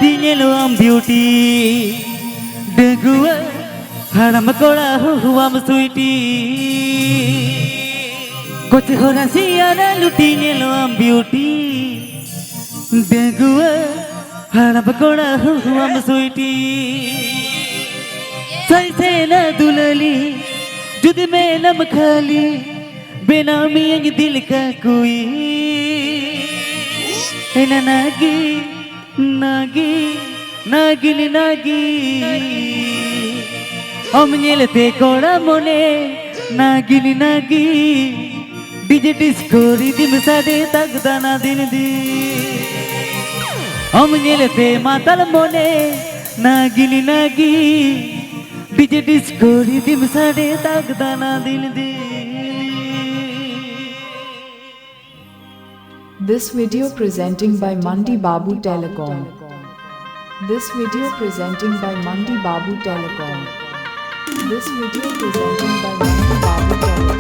lutine lo am beauty degua haram kola huwa am sweetie kuch ho rasiya lutine lo am beauty degua haram kola huwa am sweetie sai se na dulali जुद में नम खाली बेनामी अंग दिल का कोई है ना नागी नागी नागिनी नागी हम येलते कोड़ा मोने नागिनी नागी डीजे डिस्को रिदम साडे तक दाना दिन दी हम येलते मातल मोने नागिनी नागी डीजे डिस्को रिदम साडे तक दाना दिल दी. This video presenting by Mandi Babu Telecom. This video presenting by Mandi Babu Telecom. This video presenting by Mandi Babu Telecom.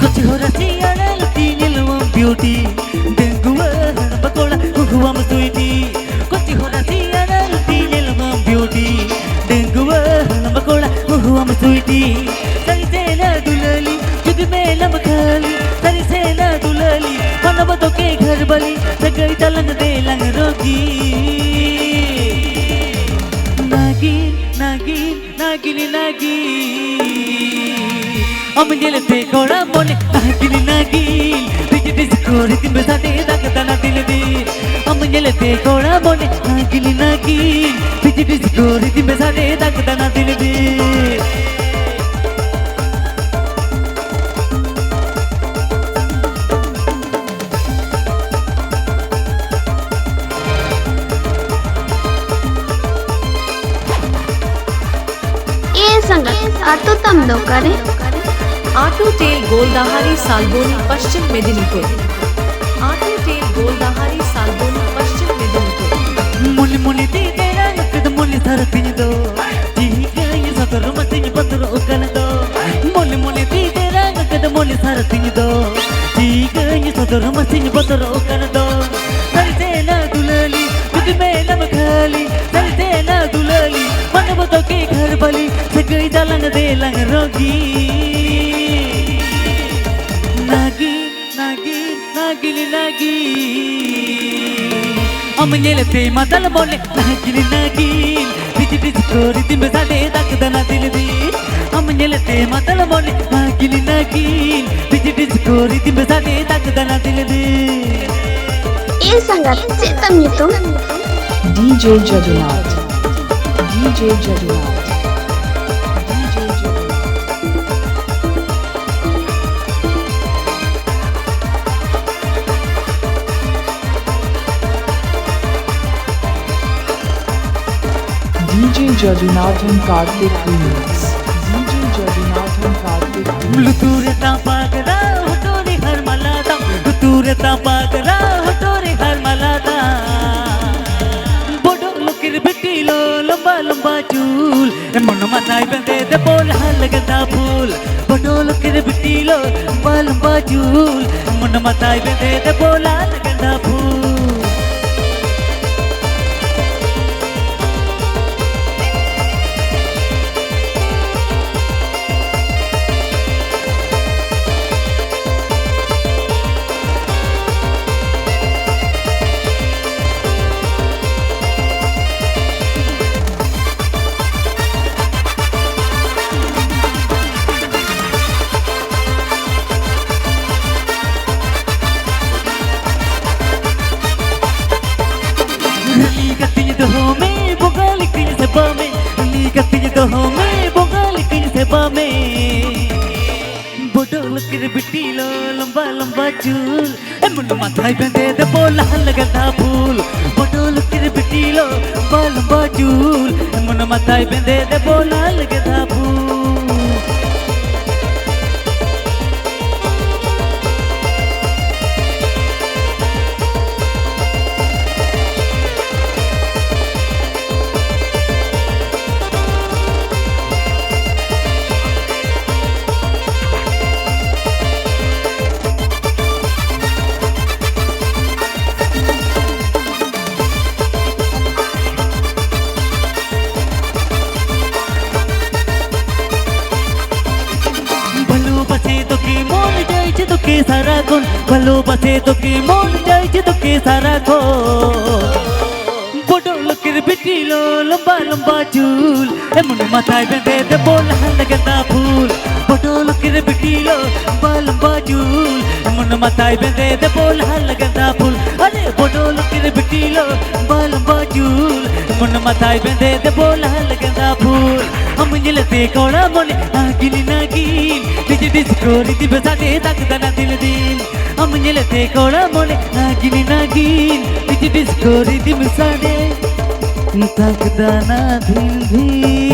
कुछ हो रसिया लुटीने लो ब्यूटी डेंगुआ बकोड़ा हुआ हम स्वीटी कुछ हो रसिया लुटीने लो ब्यूटी डेंगुआ बकोड़ा हुआ हम स्वीटी सरी से ना दुलाली जुद में नम खाली सरी से ना दुलाली मनबतों के घर बली सगई तलंग दे लंग रोगी नागी नागी नागिनी नागी हम जेलते कोड़ा मोने नागिनी नागिन डीजे डिस्को रिदम साडे तक दाना दिल दी हम जेलते कोड़ा मोने नागिनी नागिन डीजे डिस्को रिदम साडे तक दाना दिल दी. ये संगत आटो तम दो करे आटो टेल गोलदाहारी सालबोनी पश्चिम मेदिनीपुर. आटो टेल गोलदाहारी सालबोनी पश्चिम मेदिनीपुर. मुली मुली दी तेरा कद मुली सर पिन दो ठीक है ये सतर मसिन पत्र उकन दो मुली मुली दी तेरा कद मुली सर पिन दो ठीक है ये सतर मसिन पत्र उकन दो सर से ना दुलाली खुद में नम खाली सर से ना दुलाली मनबतों के घर बली सगई दलंग दे लंग रोगी नागी नागी नागिनी नागी हम येलते मातल मोने नागिनी नागिन डीजे डिस्को रिदम साडे तक दाना दिल दी हम येलते मातल मोने नागिनी नागिन डीजे डिस्को रिदम साडे तक दाना दिल दी. ये संगत से तम ये तो DJ Jagannath. DJ Jagannath. DJ Jagannath. DJ Jagannath and Karthik Remix. DJ Jagannath and Karthik Remix. लुतूरे तापागरा होतोरे हर मलाता लुतूरे तापागरा होतोरे हर मलाता बोडो लुकिर बिटिलो लंबा लंबा चूल मन मनाई बंदे दे बोल हल गंदा फूल बोडो लुकिर बिटिलो लंबा लंबा चूल मन मनाई बंदे दे बोल हल गंदा फूल. बिटिलो लंबा लंबा चूल मुंड माथाई बंदे दे बोल हल गंदा फूल बोटोल किर बिटिलो लंबा लंबा चूल मुंड माथाई बंदे दे बोल हल गंदा फूल. সারাখো বড় লোকের বেটি লো লম্বা লম্বা চুল এমন মাথায় বেঁধে দেবো লাল গেঁদা ফুল বড় লোকের বেটি লো লম্বা লম্বা চুল এমন মাথায় বেঁধে দেবো লাল গেঁদা ফুল আরে বড় লোকের বেটি লো লম্বা লম্বা চুল এমন মাথায় বেঁধে দেবো লাল গেঁদা ফুল আমি জেলেতে কড়া মনে নাগিন নাগিন ডিজে ডিস্কো রীতি বেসাতে তাকদা না দিল দিন আমি জেলেতে কড়া মনে নাগিন নাগিন ডিজে ডিস্কো রীতি বেসাতে তাকদা না দিল দিন